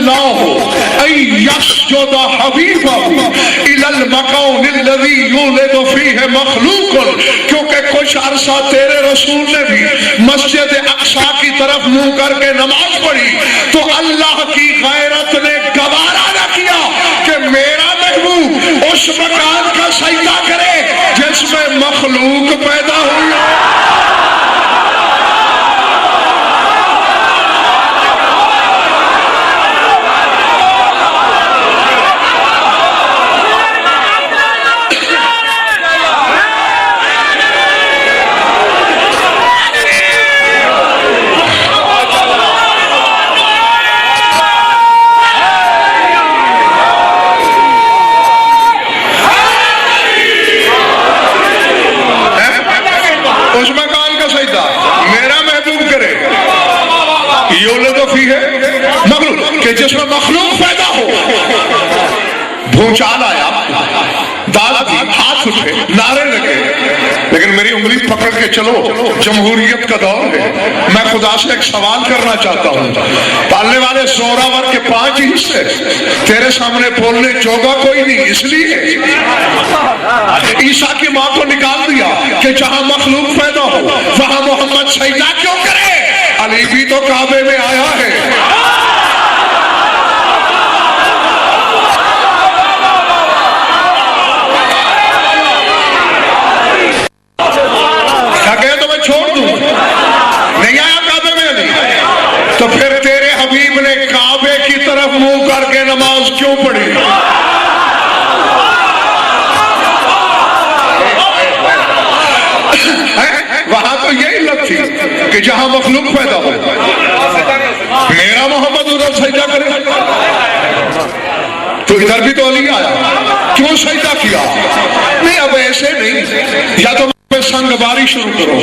अल्लाहु यस्जुद हबीबहु इलल मकानिल्लज़ी युलिदु फीहि मखलूकुन, क्योंकि कुछ अरसा तेरे रसूल ने भी मस्जिद अक्सा की तरफ मुंह करके नमाज पढ़ी तो अल्लाह की गैरत ने गवारा न किया कि मेरा महबूब उस मकान का सजदा करे जिसमें मखलूक पैदा हुई। कि जिसमें मखलूक पैदा हो। भूचाल आया, दाद दी, हाथ उठे, नारे लगे, लेकिन मेरी उंगली पकड़ के चलो, जमहूरियत का दौर है। मैं खुदा से एक सवाल करना चाहता हूँ, पालने वाले जोरावर के 5 हिस्से तेरे सामने बोलने जोगा कोई नहीं, इसलिए ईसा की माँ को निकाल दिया कि जहां मखलूक पैदा हो वहां मोहम्मद सजदा क्यों करे। अली भी तो काबे में आया है। छोड़ दूं, नहीं आया काबे में अली, तो फिर तेरे हबीब ने काबे की तरफ मुंह करके नमाज क्यों पढ़ी। वहां तो यही लत थी कि जहां मखलूक पैदा हो मेरा मोहम्मद उधर सजदा करे, तो इधर भी तो अली आया, क्यों सजदा किया। नहीं अब ऐसे नहीं, या तो संगबारी शुरू करो,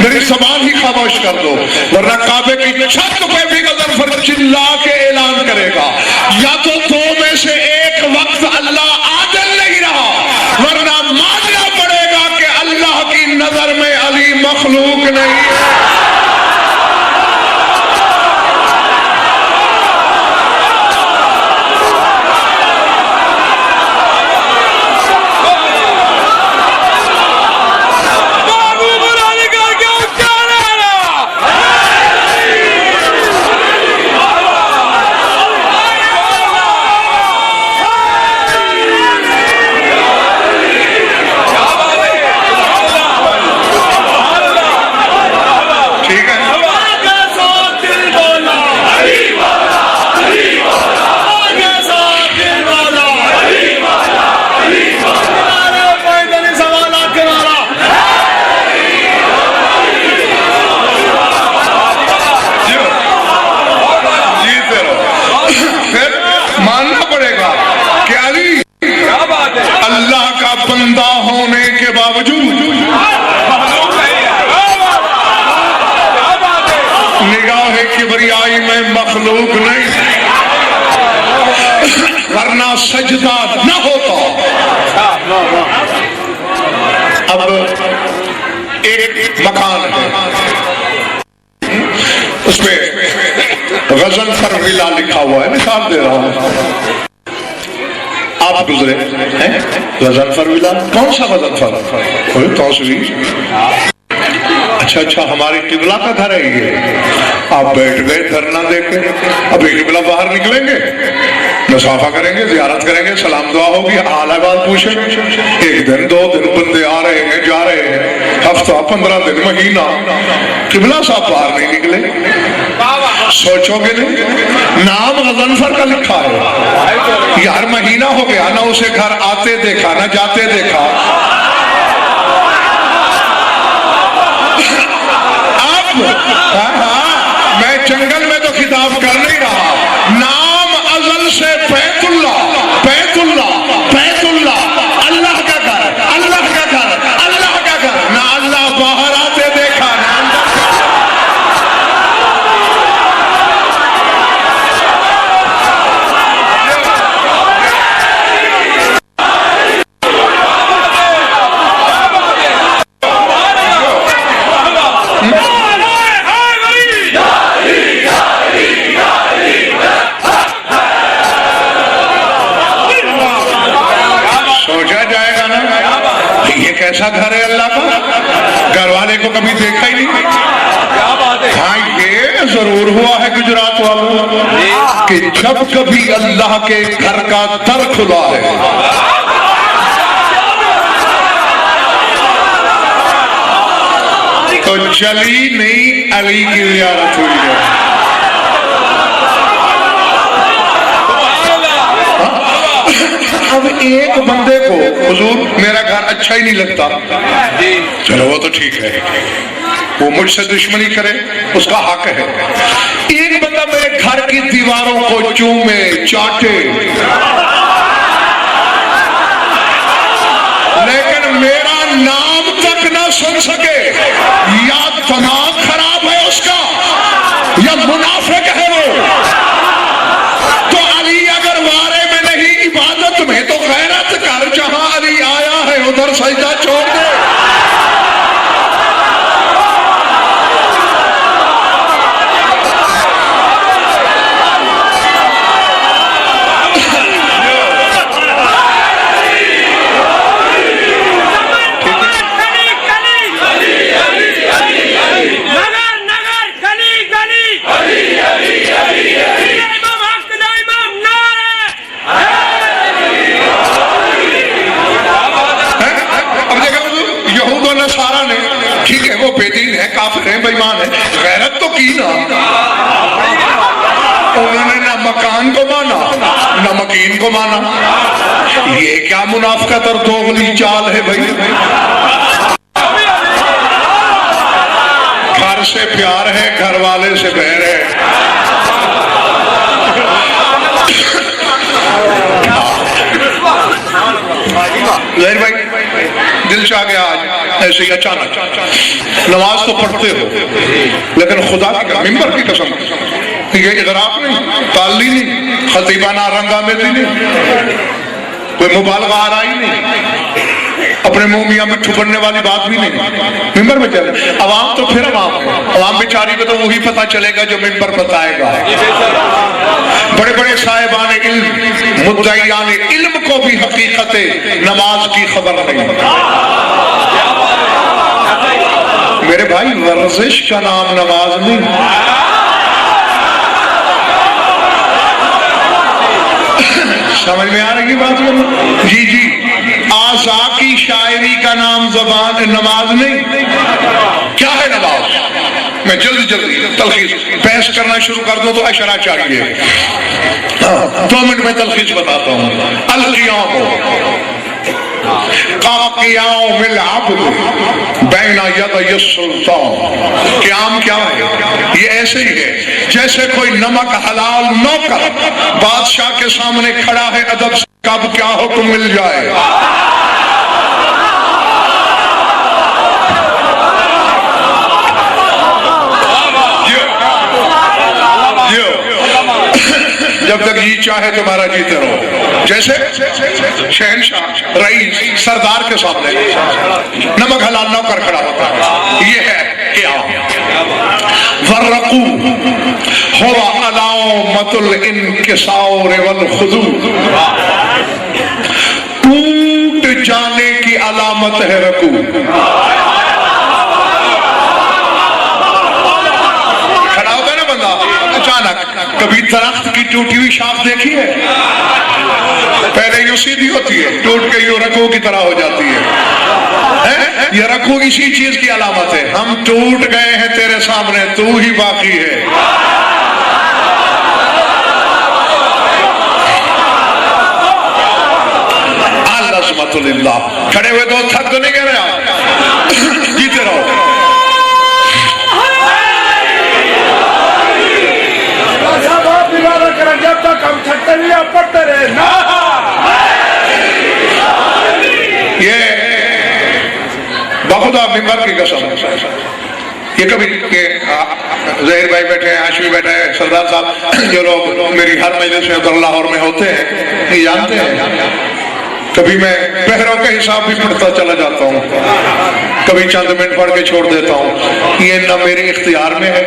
मेरी जबान ही खामोश कर दो, वरना काबे की छत पे भी गजनफर चिल्ला के ऐलान करेगा, या तो 2 में से एक वक्त अल्लाह आदिल नहीं रहा, वरना मानना पड़ेगा कि अल्लाह की नजर में अली मखलूक नहीं है। बंदा होने के बावजूद निगाह किबरियाई में मखलूक नहीं, वरना सजदा न होता। अब एक मकान है, उसमें गजनफर विला लिखा हुआ है, मिसाल दे रहा हूं, आप गुजरे हैं गजनफर विला। कौन सा गजनफर? कोई तौसरी। अच्छा, हमारे किबला का घर है ये। आप बैठ गए धरना देके, अभी किबला बाहर निकलेंगे, मुसाफा करेंगे, जियारत करेंगे, सलाम दुआ होगी, हाल अहवाल पूछेंगे। 1 दिन 2 दिन बंदे आ रहे हैं, जा रहे हैं, हफ्ता 15 दिन, महीना, किबला साहब बाहर नहीं निकले। सोचोगे नहीं, नाम गजनफर का लिखा है, यार महीना हो गया ना उसे घर आते देखा ना जाते देखा। अब मैं जंगल में तो खिताब कर नहीं रहा, नाम अजल से बैतुल्ला, बैतुल्ला, बैतुल्ला, अल्लाह का घर, अल्लाह का घर, अल्लाह का घर, ना अल्लाह बाहर आते देखा ना कैसा घर है अल्लाह का? घर वाले को कभी देखा ही नहीं। क्या बात है। हाँ, ये जरूर हुआ है गुजरात वालों कि जब कभी अल्लाह के घर का दर खुला है, तो चली नहीं अली की जियारत हुई है। अब एक बंदे को हुजूर मेरा घर अच्छा ही नहीं लगता, चलो वो तो ठीक है, वो मुझसे दुश्मनी करे उसका हक है। एक बंदा मेरे घर की दीवारों को चूमे चाटे, लेकिन मेरा नाम तक ना सुन सके, या दिमाग खराब है उसका या मुनाफिक है वो। तो अली अगर वारे में नहीं इबादत में, तो गैरत कर, जहां अली आया है उधर सजदा छोड़ दे। ठीक है वो बेदीन है, काफिर है, बेईमान है, गैरत तो की ना। उन्होंने ना मकान को माना ना मकीन को माना। ये क्या मुनाफिकत और दोगली चाल है भाई। घर से प्यार है, घर वाले से बैर है। जहीर भाई दिल चाह गया आज ऐसे ही अचानक, नमाज तो पढ़ते हो लेकिन खुदा की मिंबर की कसम, ये इगराक नहीं, ताली नहीं, खतीबाना रंगामेजी नहीं, कोई मुबालगा आ रहा ही नहीं, अपने मुंह मियां मिट्ठू बनने वाली बात भी नहीं। मिंबर में चले अवाम तो फिर अवाम बेचारी को तो वही पता चलेगा जो मिंबर बताएगा। बड़े बड़े साहिबान इल्म, मुद्दईयान इल्म को भी हकीकत नमाज की खबर नहीं। मेरे भाई वर्जिश का नाम नमाज नहीं। समझ में आ रही बात? जी जी, आज़ा की शायरी का नाम जबान नमाज नहीं। क्या है नमाज? मैं जल्दी जल्दी तलखीस बहस करना शुरू कर दूं तो अशरा चाहिए। 2 मिनट में तलखीस बताता हूं। क़याम क्या है? ये ऐसे ही है जैसे कोई नमक हलाल नौकर बादशाह के सामने खड़ा है, अदब से कब क्या हुक्म मिल जाए। जब तक जी चाहे तुम्हारा जीते रहो। जैसे शहनशाह रईस सरदार के सामने नमक हलाल नौकर खड़ा होता है। ये है क्या? वर्रकू हुवा अलामतुल इनकिसार वल खुदू, टूट जाने की अलामत है रकू। खड़ा होता है ना बंदा अचानक, कभी दरख्त की टूटी हुई शाख देखी है? पहले यूं सीधी होती है, टूट के यूं रकू की तरह हो जाती है। ये रकू इसी चीज की अलामत है। हम टूट गए हैं तेरे सामने, तू ही बाकी है। अल्लाह खड़े हुए तो थक तो नहीं कह रहे आप, जीते रहो। जब तक हम छठे नहीं पढ़ते रहे ना। ये बखुदा मिंबर की कसम, ये कभी जहीर भाई बैठे हैं, हाशमी बैठे हैं, सरदार साहब, जो लोग मेरी हर मजलिस में उधर लाहौर में होते हैं ये जानते हैं। कभी मैं पहरों के हिसाब भी पढ़ता चला जाता हूँ, कभी चंद मिनट पढ़ के छोड़ देता हूँ। ये न मेरे इख्तियार में है